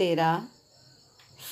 13